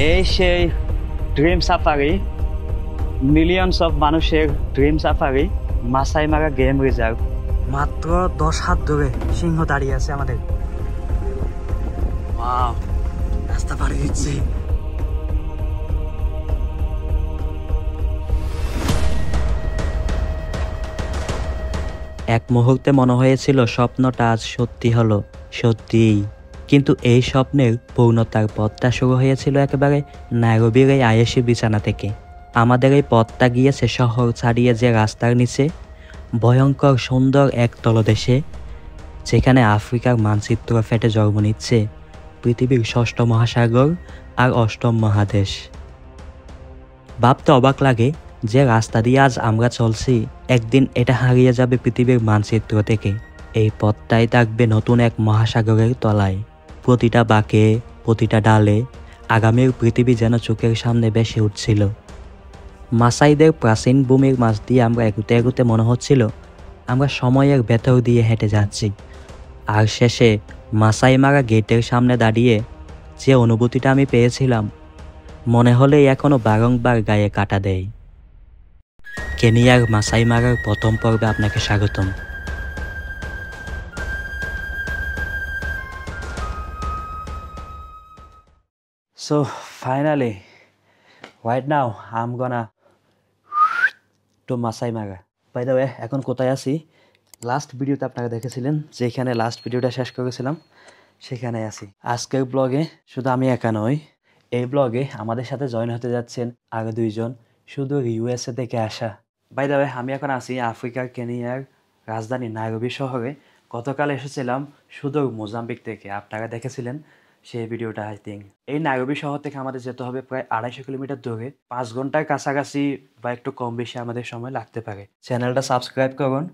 এই সেই dream safari, millions of মানুষের ড্রিম সাফারি, মাসাই মারা গেম রিজার্ভ। মাত্র 10 হাত দূরে সিংহ দাঁড়িয়ে আছে আমাদের। ওয়াও, রাস্তা পাড়ি দিচ্ছি। এক মুহূর্তে মনে হয়েছিল স্বপ্নটা আজ সত্যি হলো, সত্যিই। কিন্তু এই স্বপ্নের পূর্ণতার পথটা শুরু হয়েছিল একেবারে নাইরোবির এই আয়েশি বিছানা থেকে। আমাদের এই পথটা গিয়েছে শহর ছাড়িয়ে যে রাস্তার নিচে, ভয়ঙ্কর সুন্দর এক তলদেশে, যেখানে আফ্রিকার মানচিত্র ফেটে জন্ম নিচ্ছে পৃথিবীর 6ষ্ঠ মহাসাগর আর 8ম মহাদেশ। ভাবতে অবাক লাগে যে রাস্তা দিয়ে আজ আমরা চলছি, একদিন এটা হারিয়ে যাবে পৃথিবীর মানচিত্র থেকে। এই পথটাই থাকবে নতুন এক মহাসাগরের তলায়। প্রতিটা বাঁকে, প্রতিটা ডালে আগামীর পৃথিবী যেন চোখের সামনে ভেসে উঠছিল। মাসাইদের প্রাচীন ভূমির মাঝ দিয়ে আমরা এগুতে এগুতে মনে হচ্ছিল আমরা সময়ের ভেতর দিয়ে হেঁটে যাচ্ছি। আর শেষে মাসাই মারা গেটের সামনে দাঁড়িয়ে যে অনুভূতিটা আমি পেয়েছিলাম, মনে হলেই এখনো বারংবার গায়ে কাটা দেয়। কেনিয়ার মাসাই মারার প্রথম পর্বে আপনাকে স্বাগতম। So finally, right now I'm gonna to Masai Mara. By the way, এখন কোথায় আছি? লাস্ট ভিডিওতে আপনারা দেখেছিলেন, যেখানে লাস্ট ভিডিওটা শেষ করেছিলাম সেখানে আছি। আজকের ব্লগে শুধু আমি একা নই, এই ব্লগে আমাদের সাথে জয়েন হতে যাচ্ছেন আরো 2 জন, শুধু ইউএসএ থেকে আসা। বাই দ্য ওয়ে, আমি এখন আছি আফ্রিকার কেনিয়ার রাজধানী নাইরোবি শহরে। গতকাল এসেছিলাম সুদূর মোজাম্বিক থেকে, আপনারা দেখেছিলেন সেই ভিডিওটা। আই থিঙ্ক এই নাইরোবি শহর থেকে আমাদের যেতে হবে প্রায় 250 কিলোমিটার দূরে। 5 ঘন্টার কাছাকাছি বা একটু কম বেশি আমাদের সময় লাগতে পারে। চ্যানেলটা সাবস্ক্রাইব করুন,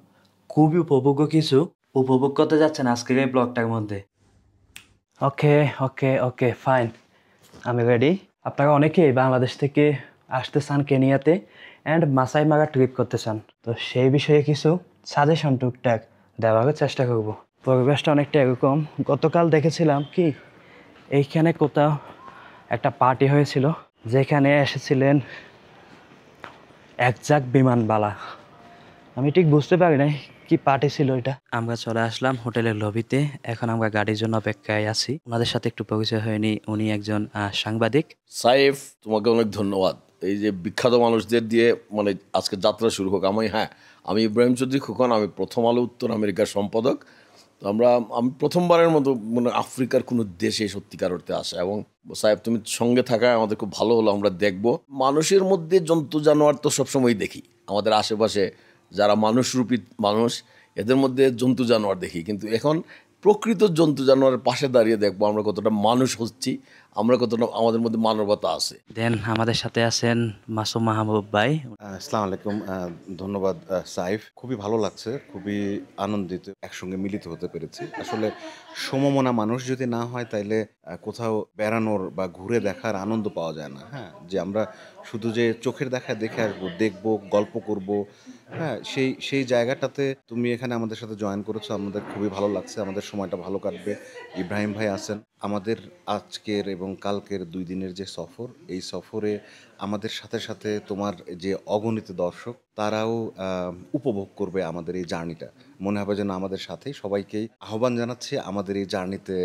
খুবই উপভোগ্য কিছু উপভোগ করতে যাচ্ছেন আজকের এই ব্লগটার মধ্যে। ওকে ওকে ওকে ফাইন, আমি রেডি। আপনারা অনেকেই বাংলাদেশ থেকে আসতে চান কেনিয়াতে অ্যান্ড মাসাই মারা ট্রিপ করতে চান, তো সেই বিষয়ে কিছু সাজেশন টুকটাক দেওয়ার চেষ্টা করব। পরিবেশটা অনেকটা এরকম, গতকাল দেখেছিলাম কি এইখানে কোথাও একটা পার্টি হয়েছিল, যেখানে এসেছিলেন একজাক বিমানবালা। আমি ঠিক বুঝতে পারি নাই কি পার্টি ছিল এটা। আমরা চলে আসলাম হোটেলের লবিতে, এখন আমরা গাড়ির জন্য অপেক্ষায় আছি। ওনাদের সাথে একটু পরিচয় হয়নি, উনি একজন সাংবাদিক। সাইফ, তোমাকে অনেক ধন্যবাদ এই যে বিখ্যাত মানুষদের দিয়ে মানে আজকে যাত্রা শুরু হোক। আমি ইব্রাহিম চৌধুরী খোকন, আমি প্রথম আলো উত্তর আমেরিকার সম্পাদক। তো আমি প্রথমবারের মতো মানে আফ্রিকার কোনো দেশে সত্যিকার অর্থে আসা, এবং সাহেব তুমি সঙ্গে থাকায় আমাদের খুব ভালো হলো। আমরা দেখব মানুষের মধ্যে জন্তু জানোয়ার তো সবসময় দেখি, আমাদের আশেপাশে যারা মানুষরূপী মানুষ এদের মধ্যে জন্তু জানোয়ার দেখি, কিন্তু এখন প্রকৃত জন্তু জানোয়ারের পাশে দাঁড়িয়ে দেখবো আমরা কতটা মানুষ হচ্ছি, আমরা কতটা আমাদের মধ্যে মানবতা আছে। দেন আমাদের সাথে আছেন মাসুম মাহবুব ভাই। আসসালামু আলাইকুম, ধন্যবাদ সাইফ। খুবই ভালো লাগছে, খুবই আনন্দিত একসঙ্গে মিলিত হতে পেরেছি। আসলে সমমনা মানুষ যদি না হয় তাইলে কোথাও বেড়ানোর বা ঘুরে দেখার আনন্দ পাওয়া যায় না। হ্যাঁ, যে আমরা শুধু যে চোখের দেখায় দেখে আসবো, দেখবো, গল্প করব, হ্যাঁ, সেই জায়গাটাতে তুমি এখানে আমাদের সাথে জয়েন করেছো, আমাদের খুবই ভালো লাগছে। আমাদের সময়টা ভালো কাটবে। ইব্রাহিম ভাই আছেন। আমাদের আজকের এবং কালকের 2 দিনের যে সফর, এই সফরে আমাদের সাথে সাথে তোমার যে অগণিত দর্শক তারাও উপভোগ করবে আমাদের এই জার্নিটা। মনে হবে যেন আমাদের সাথেই। সবাইকেই আহ্বান জানাচ্ছি আমাদের এই জার্নিতে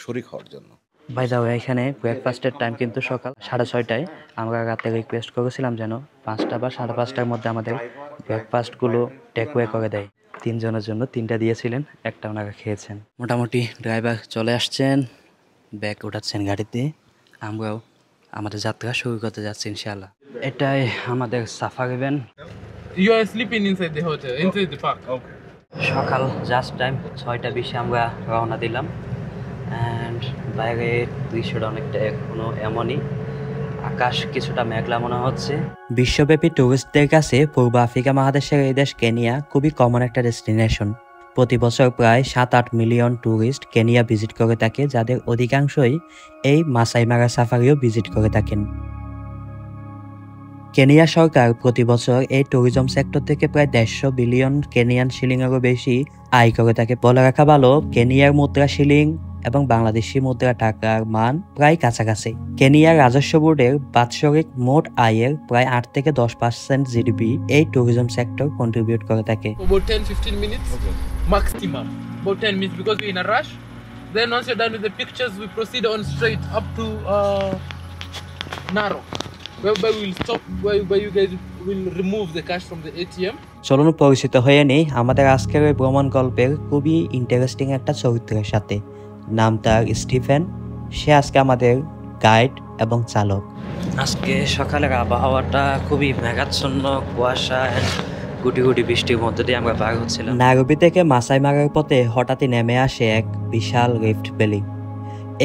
শরিক হওয়ার জন্য। বাই দ্য ওয়ে, এখানে ব্রেকফাস্টের টাইম কিন্তু সকাল 6:30টায়। আমরা রাতে রিকোয়েস্ট করেছিলাম যেন 5টা বা 5:30টার মধ্যে আমাদের ব্রেকফাস্টগুলো টেকওয়ে করে দেয়। 3 জনের জন্য 3টা দিয়েছিলেন, একটা ওনারা খেয়েছেন। মোটামুটি ড্রাইভার চলে আসছেন, ব্যাগ উঠাচ্ছেন গাড়িতে। আমরাও আমাদের যাত্রা শুরু করতে যাচ্ছি ইনশাআল্লাহ। এটাই আমাদের safari van. You are sleeping inside the hotel, inside the park. Okay. সকাল জাস্ট টাইম 6:20 আমরা রওনা দিলাম। অ্যান্ড বাইরে দৃশ্যটা অনেকটা এখনো এমনই, আকাশ কিছুটা মেঘলা মনে হচ্ছে। বিশ্বব্যাপী টুরিস্টদের কাছে পূর্ব আফ্রিকা মহাদেশের এই দেশ কেনিয়া খুবই কমন একটা ডেস্টিনেশন। প্রতি বছর প্রায় 7-8 মিলিয়ন টুরিস্ট কেনিয়া ভিজিট করে থাকে, যাদের অধিকাংশই এই মাসাই মারা সাফারিও ভিজিট করে থাকেন। কেনিয়া সরকার প্রতি বছর এই ট্যুরিজম সেক্টর থেকে প্রায় 150 বিলিয়ন কেনিয়ান শিলিংয়েরও বেশি আয় করে থাকে। বলে রাখা ভালো, কেনিয়ার মুদ্রা শিলিং এবং বাংলাদেশি মুদ্রা টাকার মান প্রায় কাছাকাছি। কেনিয়ার রাজস্ব বোর্ডের বাৎসরিক মোট আয়ের প্রায় 8 থেকে 10% জিডিপি এই ট্যুরিজম সেক্টর কন্ট্রিবিউট করে থাকে। About 10-15 minutes maximum. About 10 minutes because we're in a rush. Then once you're done with the pictures, we proceed on straight up to Narok, whereby we'll stop, where you guys will remove the cash from the ATM. চলুন পরিচিত হয়ে নেই আমাদের আজকের এই ভ্রমণ গল্পের খুবই ইন্টারেস্টিং একটা চরিত্রের সাথে। নাম তার স্টিফেন। সে আজকে আমাদের গাইড এবং চালক। আজকে সকালের আবহাওয়াটা খুবই মেঘাচ্ছন্ন, কুয়াশা, গুটি গুটি বৃষ্টির মধ্যে দিয়ে আমরা পার হচ্ছিলাম। নাইরোবি থেকে মাসাই মারার পথে হঠাৎই নেমে আসে এক বিশাল রিফট ভ্যালি।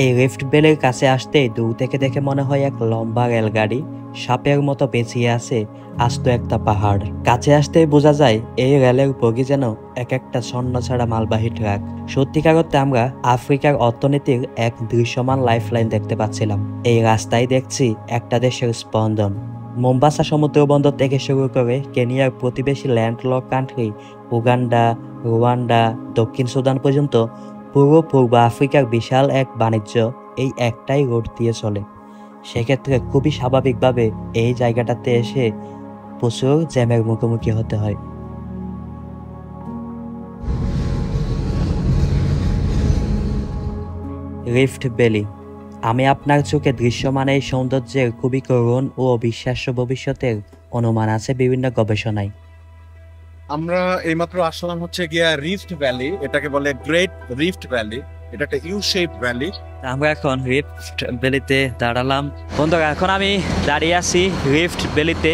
এই রিফট ভ্যালির কাছে আসতেই দূর থেকে দেখে মনে হয় এক লম্বা রেলগাড়ি সাপের মতো পেঁচিয়ে আছে আস্ত একটা পাহাড়। কাছে আসতেই বোঝা যায় এই রেলের বগি যেন এক একটা স্বর্ণ ছাড়া মালবাহী ট্রাক। সত্যিকার অর্থে আমরা আফ্রিকার অর্থনীতির এক দৃশ্যমান লাইফলাইন দেখতে পাচ্ছিলাম। এই রাস্তায় দেখছি একটা দেশের স্পন্দন। মোম্বাসা সমুদ্র বন্দর থেকে শুরু করে কেনিয়ার প্রতিবেশী ল্যান্ডলক কান্ট্রি উগান্ডা, রুয়ান্ডা, দক্ষিণ সুদান পর্যন্ত পুরো পূর্ব আফ্রিকার বিশাল এক বাণিজ্য এই একটাই রোড দিয়ে চলে। সেক্ষেত্রে খুবই স্বাভাবিকভাবে এই জায়গাটাতে এসে প্রচুর জ্যামের মুখোমুখি হতে হয়। Rift valley. আমি আপনার চোখে দৃশ্যমান এই সৌন্দর্যের খুবই করুণ ও অবিশ্বাস্য ভবিষ্যতের অনুমান আছে বিভিন্ন গবেষণায়। আমরা এইমাত্র আসলাম হচ্ছে গিয়া রিফট ভ্যালি, এটাকে বলে গ্রেট রিফট ভ্যালি। এটা একটা ইউ শেপ ভ্যালি। আমরা এখন রিফট ভ্যালিতে দাঁড়ালাম। বন্ধুরা, এখন আমি দাঁড়িয়ে আছি রিফট ভ্যালিতে।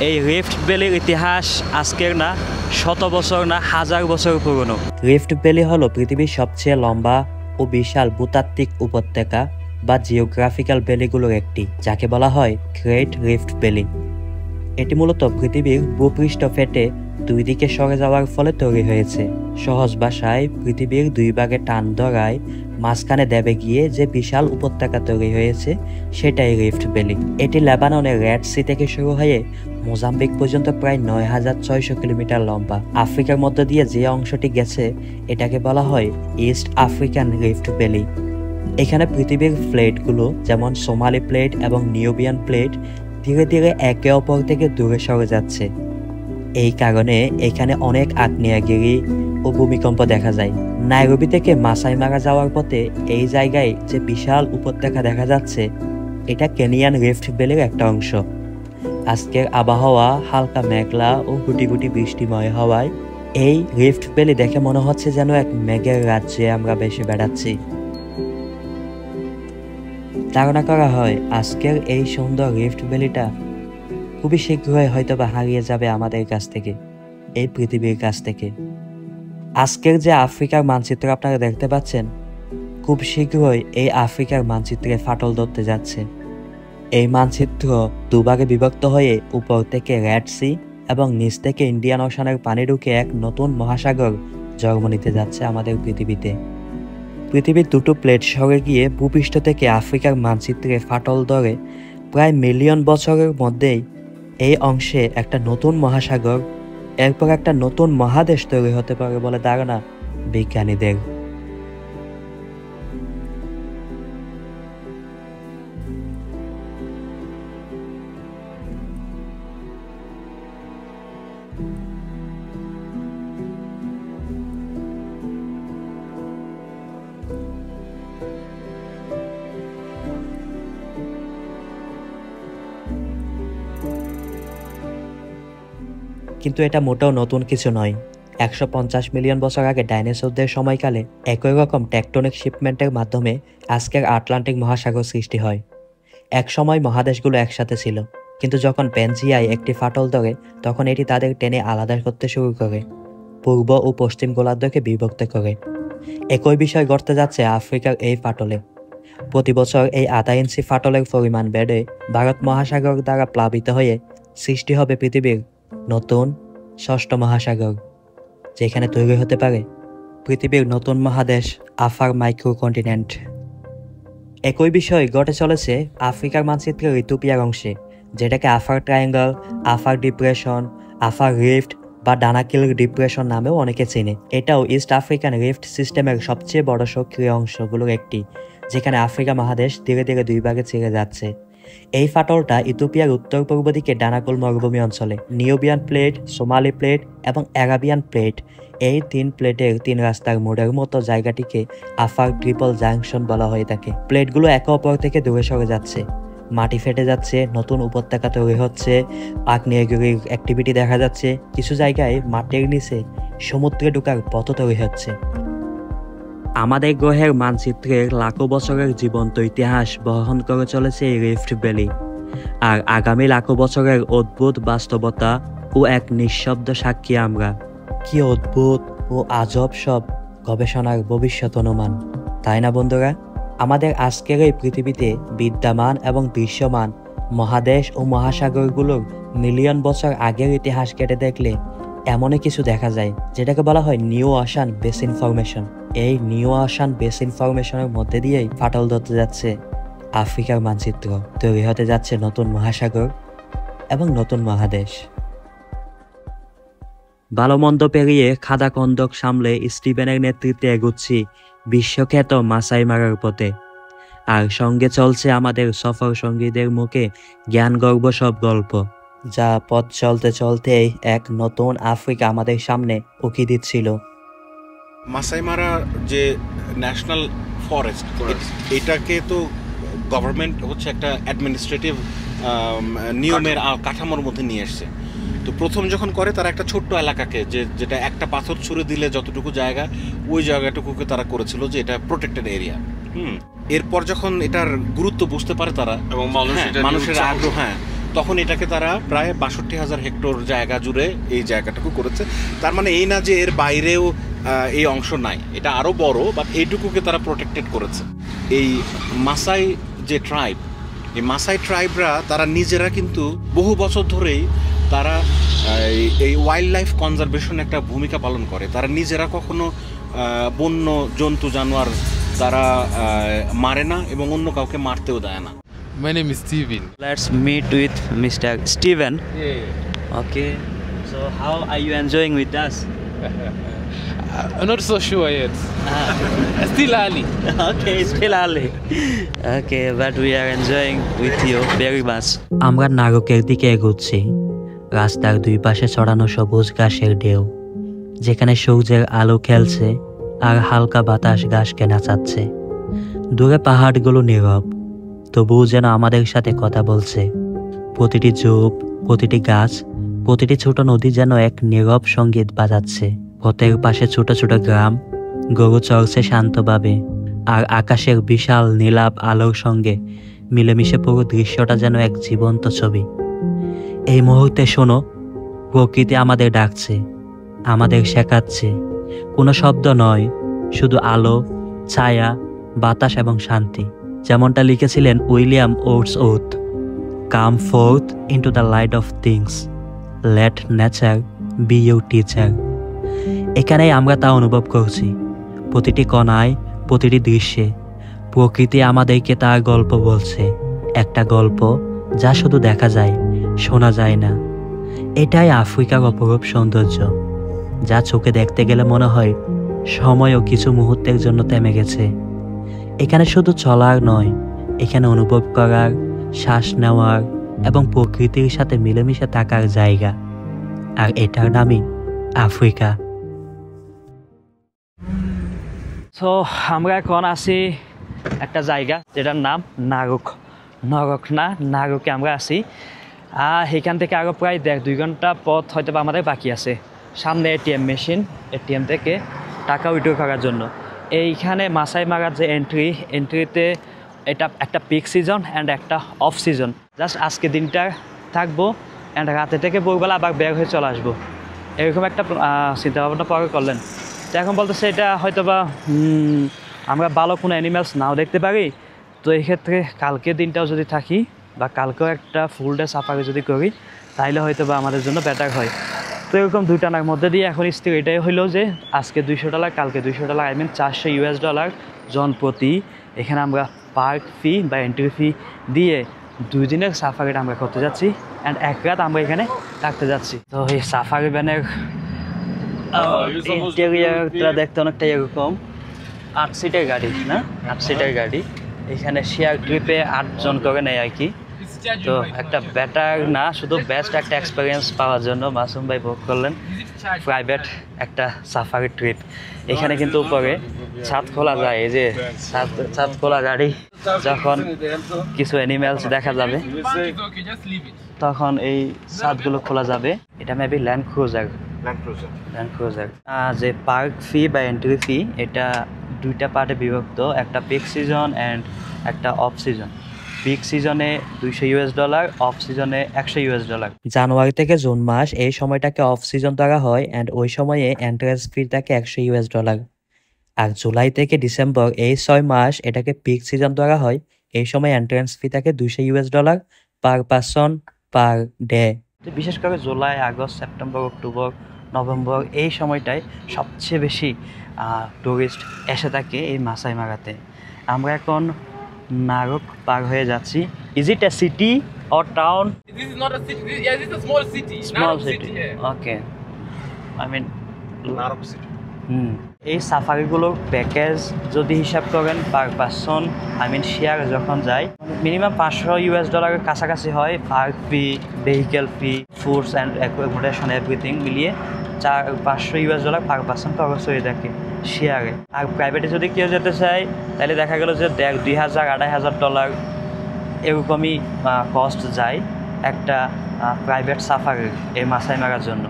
এই রিফট ভ্যালির ইতিহাস আজকের না, শত বছর না, হাজার বছর পুরনো। রিফট ভ্যালি হলো পৃথিবীর সবচেয়ে লম্বা ও বিশাল ভূতাত্ত্বিক উপত্যকা বা জিওগ্রাফিক্যাল ভ্যালিগুলোর একটি, যাকে বলা হয় গ্রেট রিফট ভ্যালি। এটি মূলত পৃথিবীর ভূপৃষ্ঠ ফেটে দুই দিকে সরে যাওয়ার ফলে তৈরি হয়েছে। সহজ ভাষায় পৃথিবীর দুই ভাগে টান ধরায় মাঝখানে দেবে গিয়ে যে বিশাল উপত্যকা তৈরি হয়েছে সেটাই রিফট ভ্যালি। এটি লেবাননের রেড সি থেকে শুরু হয়ে মোজাম্বিক পর্যন্ত প্রায় 9600 কিলোমিটার লম্বা। আফ্রিকার মধ্য দিয়ে যে অংশটি গেছে এটাকে বলা হয় ইস্ট আফ্রিকান রিফট ভ্যালি। এখানে পৃথিবীর প্লেটগুলো যেমন সোমালি প্লেট এবং নিউবিয়ান প্লেট ধীরে ধীরে একে অপর থেকে দূরে সরে যাচ্ছে। এই কারণে এখানে অনেক আগ্নেয়গিরি ও ভূমিকম্প দেখা যায়। নাইরোবি থেকে মাসাই মারা যাওয়ার পথে এই জায়গায় যে বিশাল উপত্যকা দেখা যাচ্ছে এটা কেনিয়ান রিফট ভ্যালির একটা অংশ। আজকের আবহাওয়া হালকা মেঘলা ও গুটি গুটি বৃষ্টিময় হওয়ায় এই রিফট ভ্যালি দেখে মনে হচ্ছে যেন এক মেঘের রাজ্যে আমরা বেশি বেড়াচ্ছি। ধারণা করা হয় আজকের এই সুন্দর রিফট ভ্যালিটা খুবই শীঘ্রই হয়তোবা হারিয়ে যাবে আমাদের কাছ থেকে, এই পৃথিবীর কাছ থেকে। আজকের যে আফ্রিকার মানচিত্র আপনারা দেখতে পাচ্ছেন, খুব শীঘ্রই এই আফ্রিকার মানচিত্রে ফাটল ধরতে যাচ্ছে। এই মানচিত্র দুভাগে বিভক্ত হয়ে উপর থেকে রেড সি এবং নিচ থেকে ইন্ডিয়ান ওশানের পানি ঢুকে এক নতুন মহাসাগর জন্ম নিতে যাচ্ছে আমাদের পৃথিবীতে। পৃথিবীর দুটো প্লেট সরে গিয়ে ভূপৃষ্ঠ থেকে আফ্রিকার মানচিত্রে ফাটল ধরে প্রায় মিলিয়ন বছরের মধ্যেই এই অংশে একটা নতুন মহাসাগর, এরপর একটা নতুন মহাদেশ তৈরি হতে পারে বলে ধারণা বিজ্ঞানীদের। কিন্তু এটা মোটেও নতুন কিছু নয়। 150 মিলিয়ন বছর আগে ডাইনোসরদের সময়কালে একই রকম টেকটনিক শিপমেন্টের মাধ্যমে আজকের আটলান্টিক মহাসাগর সৃষ্টি হয়। এক সময় মহাদেশগুলো একসাথে ছিল, কিন্তু যখন প্যানজিয়ায় একটি ফাটল ধরে তখন এটি তাদের টেনে আলাদা করতে শুরু করে, পূর্ব ও পশ্চিম গোলার্ধকে বিভক্ত করে। একই বিষয় ঘটতে যাচ্ছে আফ্রিকার এই ফাটলে। প্রতি বছর এই আধা ইঞ্চি ফাটলের পরিমাণ বেড়ে ভারত মহাসাগর দ্বারা প্লাবিত হয়ে সৃষ্টি হবে পৃথিবীর নতুন ষষ্ঠ মহাসাগর, যেখানে তৈরি হতে পারে পৃথিবীর নতুন মহাদেশ আফার মাইক্রো কন্টিনেন্ট। একই বিষয় ঘটে চলেছে আফ্রিকার মানচিত্রের ইথিওপিয়ার অংশে, যেটাকে আফার ট্রায়াঙ্গল, আফার ডিপ্রেশন, আফার রিফট বা ডানাকিল ডিপ্রেশন নামেও অনেকে চেনে। এটাও ইস্ট আফ্রিকান রিফট সিস্টেমের সবচেয়ে বড় সক্রিয় অংশগুলোর একটি, যেখানে আফ্রিকা মহাদেশ ধীরে ধীরে দুই ভাগে ছিঁড়ে যাচ্ছে। এই ফাটলটা ইথিওপিয়ার উত্তর পূর্ব দিকে ডানাকুল মরুভূমি অঞ্চলে, নিউবিয়ান প্লেট, সোমালি প্লেট এবং অ্যারাবিয়ান প্লেট, এই 3 প্লেটের 3 রাস্তার মোড়ের মতো জায়গাটিকে আফার ট্রিপল জাংশন বলা হয়ে থাকে। প্লেটগুলো একে অপর থেকে দূরে সরে যাচ্ছে, মাটি ফেটে যাচ্ছে, নতুন উপত্যকা তৈরি হচ্ছে, আগ্নেয়গিরির অ্যাক্টিভিটি দেখা যাচ্ছে, কিছু জায়গায় মাটির নিচে সমুদ্রে ঢোকার পথ তৈরি হচ্ছে। আমাদের গ্রহের মানচিত্রের লাখো বছরের জীবন্ত ইতিহাস বহন করে চলেছে এই রিফট ভ্যালি, আর আগামী লাখো বছরের অদ্ভুত বাস্তবতা ও এক নিঃশব্দ সাক্ষী আমরা। কি অদ্ভুত ও আজব সব গবেষণার ভবিষ্যৎ অনুমান, তাই না বন্ধুরা? আমাদের আজকের এই পৃথিবীতে বিদ্যমান এবং দৃশ্যমান মহাদেশ ও মহাসাগরগুলোর মিলিয়ন বছর আগের ইতিহাস কেটে দেখলে এমনই কিছু দেখা যায়, যেটাকে বলা হয় নিউ ওশান বেসিন ফরমেশন। এই নিউ ওশান বেসিন ফরমেশনের মধ্যে দিয়েই ফাটল ধরতে যাচ্ছে আফ্রিকার মানচিত্র, তৈরি হতে যাচ্ছে নতুন মহাসাগর এবং নতুন মহাদেশ। ভালো মন্দ পেরিয়ে খাদা খন্দক সামলে স্টিভেনের নেতৃত্বে এগুচ্ছি বিশ্বখ্যাত মাসাই মারার পথে, আর সঙ্গে চলছে আমাদের সফর সঙ্গীদের মুখে জ্ঞানগর্ভ সব গল্প, যা পথ চলতে চলতেই এক নতুন আফ্রিকা আমাদের সামনে উকি দিচ্ছিল। মাসাই মারা যে ন্যাশনাল ফরেস্ট, এটাকে তো গভর্নমেন্ট হচ্ছে একটা অ্যাডমিনিস্ট্রেটিভ নিয়মের কাঠামোর মধ্যে নিয়ে এসছে। তো প্রথম যখন করে তারা একটা ছোট্ট এলাকাকে, যেটা একটা পাথর ছুঁড়ে দিলে যতটুকু জায়গা, ওই জায়গাটুকুকে তারা করেছিল যে এটা প্রোটেক্টেড এরিয়া। এরপর যখন এটার গুরুত্ব বুঝতে পারে তারা এবং মানুষের আগ্রহ, তখন এটাকে তারা প্রায় 62,000 হেক্টর জায়গা জুড়ে এই জায়গাটুকু করেছে। তার মানে এই না যে এর বাইরেও এই অংশ নাই, এটা আরো বড়, বাট এইটুকুকে তারা প্রোটেক্টেড করেছে। এই মাসাই যে ট্রাইব, এই মাসাই ট্রাইবরা তারা নিজেরা কিন্তু বহু বছর ধরেই তারা এই ওয়াইল্ড লাইফ কনজারভেশন একটা ভূমিকা পালন করে। তারা নিজেরা কখনো বন্য জন্তু জানোয়ার তারা মারে না এবং অন্য কাউকে মারতেও দেয় না। My name is Steven. Let's meet with Mr. Steven. Yeah. Okay. So how are you enjoying with us? I'm not so sure yet. Still early. Okay, still early. Okay, but we are enjoying with you very much. আমরা নারকের দিকে এগোচ্ছি। রাস্তার দুই পাশে ছড়ানো সবুজ ঘাসের ঢেউ, যেখানে সূর্যের আলো খেলছে আর হালকা বাতাস ঘাসকে নাচাচ্ছে। দূরে পাহাড়গুলো নীরব, তবুও যেন আমাদের সাথে কথা বলছে। প্রতিটি ঝোপ, প্রতিটি গাছ, প্রতিটি ছোট নদী যেন এক নীরব সঙ্গীত বাজাচ্ছে। পথের পাশে ছোট ছোট গ্রাম, গরু চড়ছে শান্তভাবে, আর আকাশের বিশাল নীলাভ আলোর সঙ্গে মিলেমিশে পুরো দৃশ্যটা যেন এক জীবন্ত ছবি। এই মুহূর্তে শোনো, প্রকৃতি আমাদের ডাকছে, আমাদের শেখাচ্ছে। কোনো শব্দ নয়, শুধু আলো, ছায়া, বাতাস এবং শান্তি। যেমনটা লিখেছিলেন William Wordsworth, come forth into the light of things, let nature be your teacher. এখানেই আমরা তা অনুভব করছি। প্রতিটি কণায়, প্রতিটি দৃশ্যে প্রকৃতি আমাদেরকে তার গল্প বলছে, একটা গল্প যা শুধু দেখা যায়, শোনা যায় না। এটাই আফ্রিকার অপরূপ সৌন্দর্য, যা চোখে দেখতে গেলে মনে হয় সময়ও কিছু মুহূর্তের জন্য থেমে গেছে। এখানে শুধু চলার নয়, এখানে অনুভব করার, শ্বাস নেওয়ার এবং প্রকৃতির সাথে মিলেমিশে থাকার জায়গা, আর এটার নামই আফ্রিকা। তো আমরা এখন আছি একটা জায়গা যেটার নাম নারক। নারকে আমরা আছি। এখান থেকে আরও প্রায় 1.5-2 ঘন্টা পথ হয়তো বা আমাদের বাকি আছে। সামনে এটিএম মেশিন, এটিএম থেকে টাকা উইথড্র করার জন্য। এইখানে মাসাই মারার যে এন্ট্রিতে এটা একটা পিক সিজন অ্যান্ড একটা অফ সিজন। জাস্ট আজকে দিনটা থাকবো অ্যান্ড রাতে থেকে ভোরবেলা আবার বের হয়ে চলে আসবো, এরকম একটা চিন্তাভাবনা পরে করলেন। তো এখন বলতেছে এটা হয়তো বা আমরা ভালো কোনো অ্যানিম্যালস নাও দেখতে পারি। তো এই ক্ষেত্রে কালকে দিনটাও যদি থাকি বা কালকেও একটা ফুল ডে সাফারি যদি করি, তাইলে হয়তো বা আমাদের জন্য বেটার হয়। তো এরকম দুইটানার মধ্যে দিয়ে এখন স্থির এটাই হইলো যে আজকে $200, কালকে $200, আই মিন $400 জন প্রতি। এখানে আমরা পার্ক ফি বা এন্ট্রি ফি দিয়ে 2 দিনের সাফারিটা আমরা করতে যাচ্ছি অ্যান্ড 1 রাত আমরা এখানে থাকতে যাচ্ছি। তো এই সাফারি ভ্যানের ইন্টেরিয়রটা দেখতে অনেকটা এরকম 8 সিটের গাড়ি না, 8 সিটের গাড়ি। এখানে শেয়ার ট্রিপে 8 জন করে নেয় আর কি। তো একটা বেটার না, শুধু বেস্ট একটা এক্সপিরিয়েন্স পাওয়ার জন্য মাসুম ভাই বুক করলেন প্রাইভেট একটা সাফারি ট্রিপ। এখানে কিন্তু উপরে ছাদ খোলা যায়, এই যে ছাদ খোলা গাড়ি, যখন কিছু অ্যানিম্যালস দেখা যাবে তখন এই ছাদগুলো খোলা যাবে। এটা মেবি ল্যান্ড ক্রুজার। যে পার্ক ফি বা এন্ট্রি ফি, এটা 2টা পার্টে বিভক্ত, একটা পিক সিজন অ্যান্ড একটা অফ সিজন। পিক সিজনে $200, অফ সিজনে $100। জানুয়ারি থেকে জুন মাস এই সময়টাকে অফ সিজন ধরা হয় অ্যান্ড ওই সময়ে এন্ট্রান্স ফি থাকে $100। আর জুলাই থেকে ডিসেম্বর এই 6 মাস এটাকে পিক সিজন ধরা হয়। এই সময় এন্ট্রান্স ফি থাকে $200 পার পারসন পার ডে। বিশেষ করে July, August, September, October, November এই সময়টায় সবচেয়ে বেশি টুরিস্ট এসে থাকে এই মাসাই মারাতে। আমরা এখন নারক পার হয়ে যাচ্ছি। Is it a city or town? This is not a city. Yeah, this is a small city. Small Narok city, yeah. Okay. I mean Narok city. এই সাফারিগুলোর প্যাকেজ যদি হিসাব করেন per person, I mean share যখন যায়, minimum $500 কাছাকাছি হয়। Park fee, vehicle fee, foods and accommodation everything মিলিয়ে $500 পার পারসন খরচ হয়ে থাকে শেয়ারে। আর প্রাইভেটে যদি কেউ যেতে চায় তাহলে দেখা গেল যে $2000-$2500 এরকমই কস্ট যায় একটা প্রাইভেট সাফারি এই মাসাই মারার জন্য।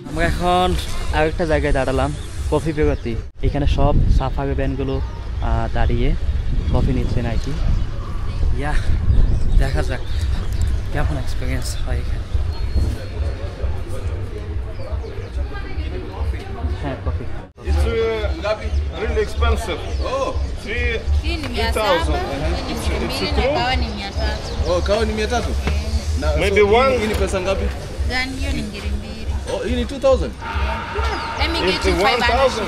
আমরা এখন আরেকটা জায়গায় দাঁড়ালাম, কফি বিরতি। এখানে সব সাফারি ভ্যানগুলো দাঁড়িয়ে কফি নিচ্ছে নাকি। ইয়া, দেখা যাক কেমন এক্সপিরিয়েন্স হয় এখানে। হ্যাঁ, coffee. It's really expensive. Oh, Hii ni 700, hii ni 200 na kawa ni 300. oh, kawa ni 300. Na Maybe one. Hii ni pesa ngapi? Gani hiyo ni ngiri mbili. Oh, hii ni 2000. Let me get you 500.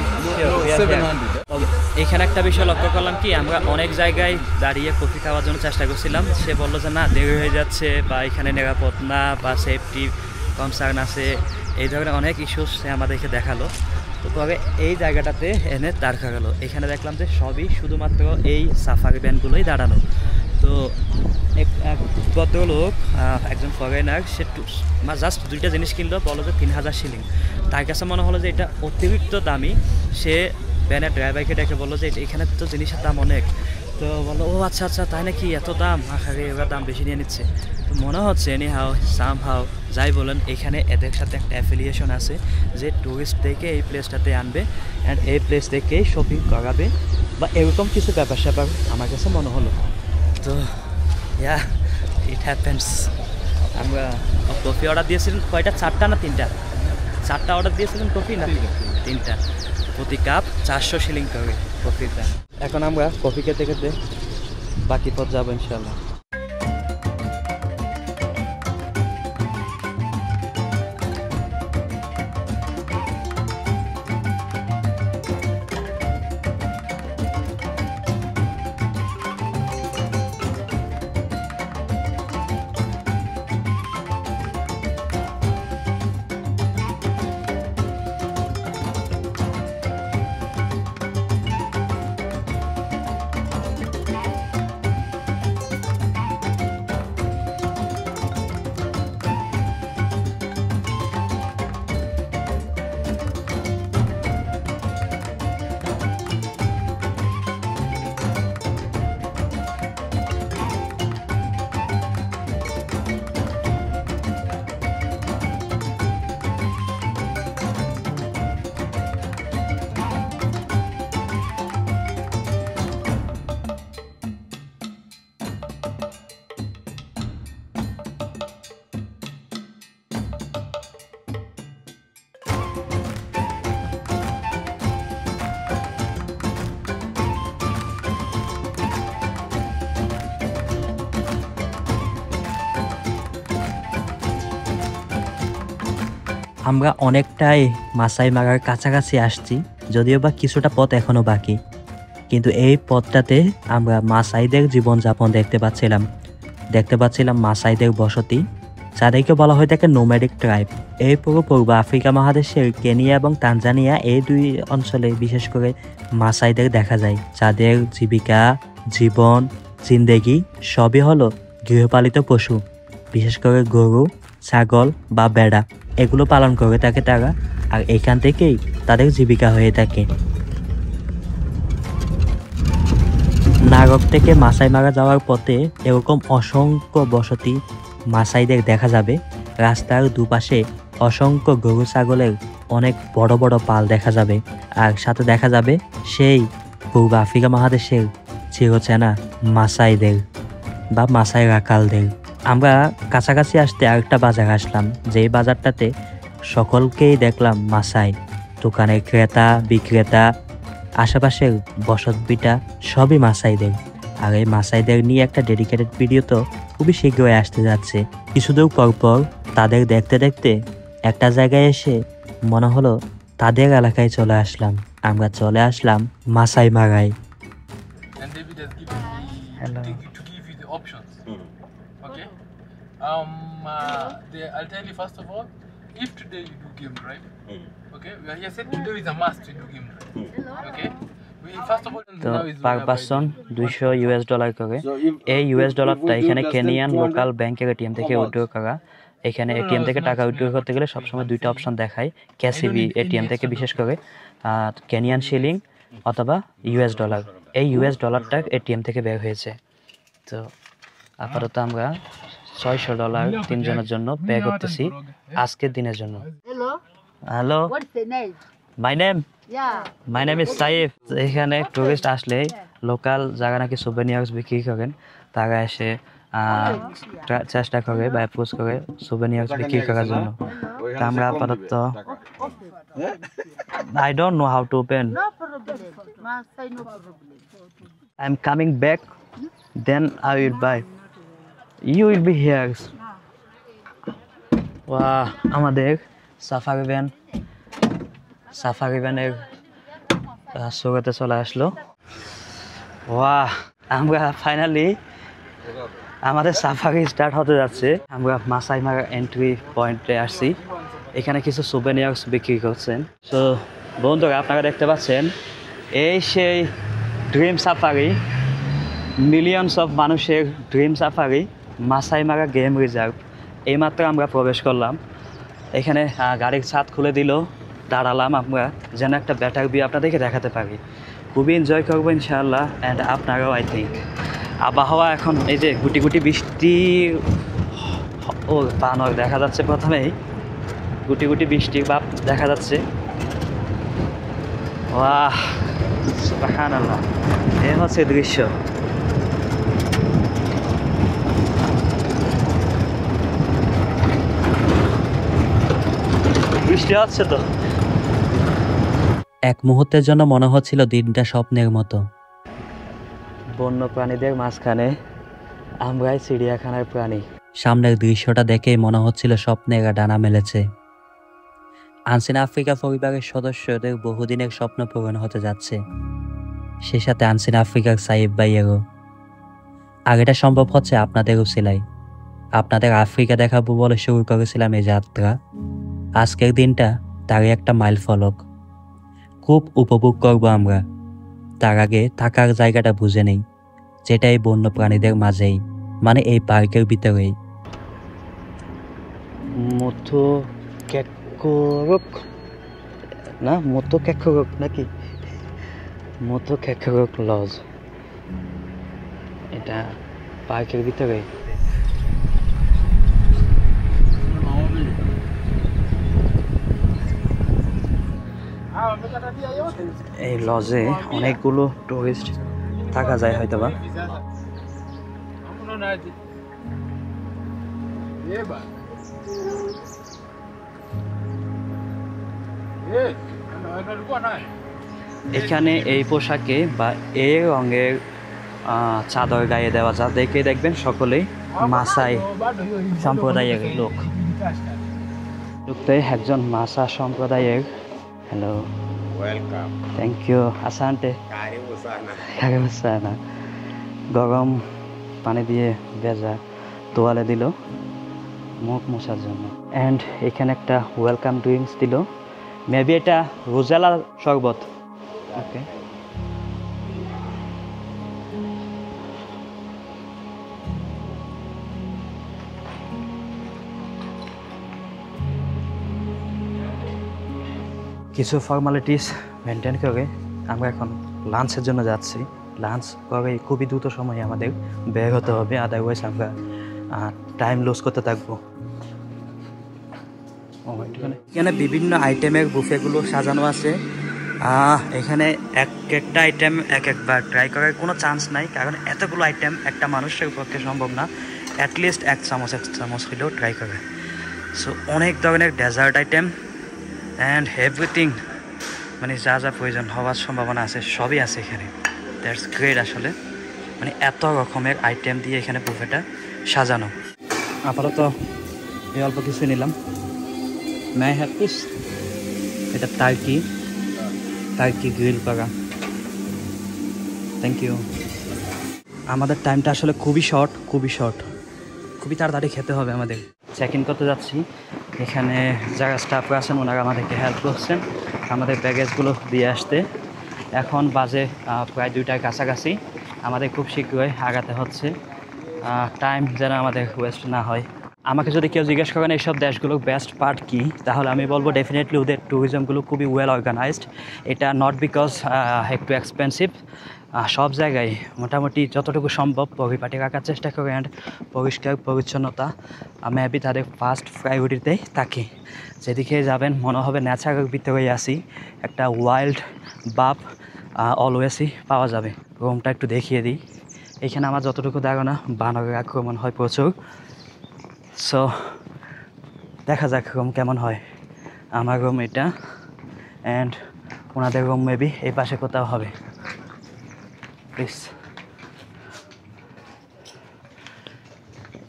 No, 700. এখানে একটা বিষয় লক্ষ্য করলাম কি, আমরা অনেক জায়গায় দাঁড়িয়ে কফি খাওয়ার জন্য চেষ্টা করছিলাম। সে বললো যে না, দেরি হয়ে যাচ্ছে বা এখানে নিরাপদ না বা সেফটি কনসার্ন আছে, এই ধরনের অনেক ইস্যুস সে আমাদেরকে দেখালো। তো পরে এই জায়গাটাতে এনে দাঁড় করালো। এখানে দেখলাম যে সবই শুধুমাত্র এই সাফারি ভ্যানগুলোই দাঁড়ানো। তো এক ভদ্রলোক, একজন ফরেনার, সে জাস্ট 2টা জিনিস কিনলো, বলো যে 3000 শিলিং। তার কাছে মনে হলো যে এটা অতিরিক্ত দামি। সে ভ্যানের ড্রাইভারকে ডেকে বললো যে এখানে তো জিনিসের দাম অনেক। তো বললো ও আচ্ছা আচ্ছা, তাই নাকি, এত দাম, আরে এবার দাম বেশি নিয়ে নিচ্ছে। তো মনে হচ্ছে এনি হাও সাম হাও যাই বলেন, এখানে এদের সাথে একটা অ্যাফিলিয়েশন আছে যে টুরিস্টদেরকে এই প্লেসটাতে আনবে অ্যান্ড এই প্লেস থেকেই শপিং করাবে বা এরকম কিছু ব্যাপার স্যাপার আমার কাছে মনে হলো। তো ইয়া, ইট হ্যাপেন্স। আমরা কফি অর্ডার দিয়েছিলাম কয়টা, 4টা না 3টা? 4টা অর্ডার দিয়েছিলাম কফি না 3টা। প্রতি কাপ 400 শিলিং করে কফির দাম। এখন আমরা কফি খেতে খেতে বাকি পথ যাবো ইনশাল্লাহ। আমরা অনেকটাই মাসাই মারার কাছাকাছি আসছি, যদিও বা কিছুটা পথ এখনো বাকি, কিন্তু এই পথটাতে আমরা মাসাইদের জীবনযাপন দেখতে পাচ্ছিলাম মাসাইদের বসতি, যাদেরকে বলা হয়ে থাকে নোম্যাডিক ট্রাইব। এই পুরো পূর্ব আফ্রিকা মহাদেশের কেনিয়া এবং তানজানিয়া এই দুই অঞ্চলে বিশেষ করে মাসাইদের দেখা যায়, যাদের জীবিকা, জীবন, জিন্দেগি সবই হলো গৃহপালিত পশু, বিশেষ করে গরু, ছাগল বা ভেড়া, এগুলো পালন করে থাকে তারা, আর এখান থেকেই তাদের জীবিকা হয়ে থাকে। নাগক থেকে মাসাই মারা যাওয়ার পথে এরকম অসংখ্য বসতি মাসাইদের দেখা যাবে। রাস্তার দুপাশে অসংখ্য গরু ছাগলের অনেক বড় বড় পাল দেখা যাবে, আর সাথে দেখা যাবে সেই পূর্ব আফ্রিকা মহাদেশের চিরচেনা মাসাইদের বা মাসাই রাখালদের। আমরা কাছাকাছি আসতে আরেকটা বাজার আসলাম, যেই বাজারটাতে সকলকেই দেখলাম মাসাই, দোকানের ক্রেতা বিক্রেতা, আশেপাশের বসতভিটা সবই মাসাইদের। আর এই মাসাইদের নিয়ে একটা ডেডিকেটেড ভিডিও তো খুবই শীঘ্রই আসতে যাচ্ছে। কিছুদূর পর তাদের দেখতে দেখতে একটা জায়গায় এসে মনে হলো তাদের এলাকায় চলে আসলাম। আমরা চলে আসলাম মাসাই মারায়। And David has given me Hello. to give you the options. Okay. I'll tell you first of all, if today you do game drive, okay, we are here said today is a must to do game drive. Okay. We first of all তো now is per person $200 করে। এই $200টা এখানে Kenyan local ব্যাংকের ATM থেকে withdraw করা। এখানে ATM থেকে টাকা উইথড্র করতে গেলে সবসময় দুইটা অপশন দেখায়, ক্যাসিবি এটিএম থেকে বিশেষ করে কেনিয়ান শিলিং অথবা $। এই $টা এটিএম থেকে বের হয়েছে। তো আপাতত আমরা $600 তিনজনের জন্য পে করতেছি আজকের দিনের জন্য। Hello, What's the name? My name is Saif. এখানে টুরিস্ট আসলে লোকাল জায়গা নাকি সুভেনিয়ার্স বিক্রি করেন, তারা এসে চেষ্টা করে বা অ্যাপ্রোচ করে সুভেনিয়ার্স বিক্রি করার জন্য। তা আমরা আপাতত I don't know how to open. No problem. Masai, no problem. I'm coming back, then I will buy. You will be here. Wow, আমাদের সাফারি ভ্যানের শোতে চলে আসলো। ওয়াহ, আমরা ফাইনালি আমাদের সাফারি স্টার্ট হতে যাচ্ছে। আমরা মাসাই মারা এন্ট্রি পয়েন্টে আসছি, এখানে কিছু সুভেনিয়ার্স বিক্রি করছেন। সো বন্ধুরা, আপনারা দেখতে পাচ্ছেন এই সেই ড্রিম সাফারি, মিলিয়নস অফ মানুষের ড্রিম সাফারি মাসাই মারা গেম রিজার্ভ। এইমাত্র আমরা প্রবেশ করলাম, এখানে গাড়ির ছাদ খুলে দিল, দাঁড়ালাম আমরা যেন একটা বেটার ভিউ আপনাদেরকে দেখাতে পারি। খুবই এনজয় করবো ইনশাআল্লাহ, অ্যান্ড আপনারাও আই থিঙ্ক। আবহাওয়া এখন এই যে গুটি গুটি বৃষ্টি বানর দেখা যাচ্ছে, প্রথমেই গুটি গুটি বৃষ্টির ভাব দেখা যাচ্ছে। ওয়াহ, সুবহানাল্লাহ, এই হচ্ছে দৃশ্য। বৃষ্টি হচ্ছে তো। এক মুহূর্তের জন্য মনে হচ্ছিল দিনটা স্বপ্নের মতো। বন্য প্রাণীদের মাঝখানে আমরাই চিড়িয়াখানার প্রাণী। সামনের দৃশ্যটা দেখেই মনে হচ্ছিল স্বপ্নের ডানা মেলেছে। আনসিন আফ্রিকা পরিবারের সদস্যদের বহুদিনের স্বপ্ন পূরণ হতে যাচ্ছে, সে সাথে আনসিন আফ্রিকার সাইফ ভাইয়েরও। আর এটা সম্ভব হচ্ছে আপনাদের উসিলায়। আপনাদের আফ্রিকা দেখাবো বলে শুরু করেছিলাম এই যাত্রা। আজকের দিনটা তারই একটা মাইল ফলক। খুব উপভোগ করব আমরা। তার আগে থাকার জায়গাটা বুঝে নেই, যেটা এই বন্য প্রাণীদের মাঝেই, মানে এই পার্কের ভিতরেই। মতো ক্যাকরক না, মতো ক্যাকরক নাকি, মতো ক্যাকরক লজ, এটা পার্কের ভিতরে। এই লজে অনেকগুলো টুরিস্ট থাকা যায় হয়তোবা। এখানে এই পোশাকে বা এই রঙের চাদর গায়ে দেওয়া যা দেখে দেখবেন সকলেই মাসাই সম্প্রদায়ের লোক। ঢুকতে একজন মাসা সম্প্রদায়ের হ্যালো Welcome. থ্যাংক ইউ আসান্তে Karibu sana. Karibu sana. গরম পানি দিয়ে ভেজা তোয়ালে দিল মুখ মোছার জন্য অ্যান্ড এখানে একটা ওয়েলকাম ড্রিঙ্কস দিল মেবি এটা রোজেলা শরবত ওকে কিছু ফর্মালিটিস মেনটেন করে আমরা এখন লাঞ্চের জন্য যাচ্ছি লাঞ্চ করে খুবই দ্রুত সময়ে আমাদের বের হতে হবে আদারওয়াইজ আমরা টাইম লস করতে থাকবো এখানে বিভিন্ন আইটেমের বুফেগুলো সাজানো আছে এখানে একটা আইটেম একবার ট্রাই করার কোনো চান্স নাই কারণ এতগুলো আইটেম একটা মানুষের পক্ষে সম্ভব না অ্যাটলিস্ট এক চামচ হলেও ট্রাই করে সো অনেক ধরনের ডেজার্ট আইটেম অ্যান্ড এভরিথিং মানে যা যা প্রয়োজন হওয়ার সম্ভাবনা আছে সবই আছে এখানে দ্যাটস গ্রেট আসলে মানে এত রকমের আইটেম দিয়ে এখানে বুফেটা সাজানো আপাতত এই অল্প কিছু নিলাম মাই হ্যাভ পিস এটা টার্কি গ্রিল করা থ্যাংক ইউ আমাদের টাইমটা আসলে খুবই শর্ট খুবই তাড়াতাড়ি খেতে হবে আমাদের চেক ইন করতে যাচ্ছি এখানে যারা স্টাফরা আছেন ওনারা আমাদেরকে হেল্প করছেন আমাদের ব্যাগেজগুলো দিয়ে আসতে এখন বাজে প্রায় 2টার কাছাকাছি আমাদের খুব শীঘ্রই আগাতে হচ্ছে টাইম যেন আমাদের ওয়েস্ট না হয় আমাকে যদি কেউ জিজ্ঞেস করেন এইসব দেশগুলোর বেস্ট পার্ট কী তাহলে আমি বলবো ডেফিনেটলি ওদের ট্যুরিজমগুলো খুবই ওয়েল অর্গানাইজড এটা নট বিকজ একটু এক্সপেন্সিভ সব জায়গায় মোটামুটি যতটুকু সম্ভব পরিপাটি রাখার চেষ্টা করে অ্যান্ড পরিষ্কার পরিচ্ছন্নতা মেবি তাদের ফার্স্ট প্রায়োরিটিতেই থাকে যেদিকে যাবেন মনে হবে ন্যাচারাল ভিতরেই আসি একটা ওয়াইল্ড বাপ অলওয়েজই পাওয়া যাবে রুমটা একটু দেখিয়ে দিই এখানে আমার যতটুকু ধারণা বানরের আক্রমণ হয় প্রচুর সো দেখা যাক রুম কেমন হয় আমার রুম এটা অ্যান্ড ওনাদের রুম মেবি এই পাশে কোথাও হবে প্লিজ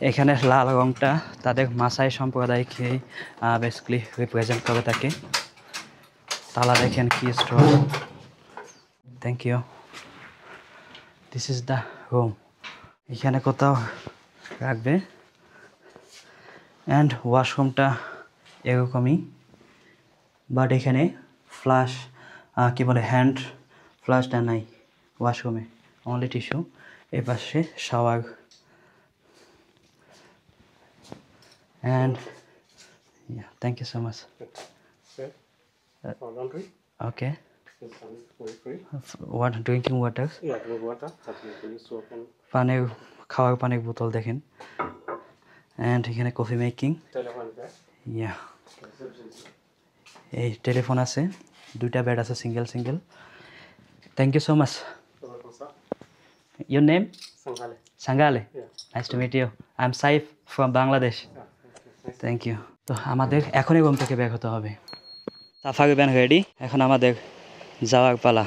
এখানে লাল রঙটা তাদের মাসাই সম্প্রদায়কে বেসিক্যালি রিপ্রেজেন্ট করে থাকে তালা দেখেন কি strong thank you this is the room এখানে কোথাও রাখবে অ্যান্ড ওয়াশরুমটা এরকমই বাট এখানে ফ্লাশ কী বলে হ্যান্ড ফ্লাশটা নাই ওয়াশরুমে অনলি টিস্যু এই পাশে shower and thank you so much okay drinking water পানির খাওয়ার পানির বোতল দেখেন অ্যান্ড এখানে কফি মেকিং ইয়া এই টেলিফোন আছে 2টা বেড আছে single thank you so much Your name? Sangale. Nice to meet you. I'm Saif from Bangladesh. Thank you. তো আমাদের এখনই রুম থেকে বের হতে হবে সাফারি ভ্যান রেডি এখন আমাদের যাওয়ার পালা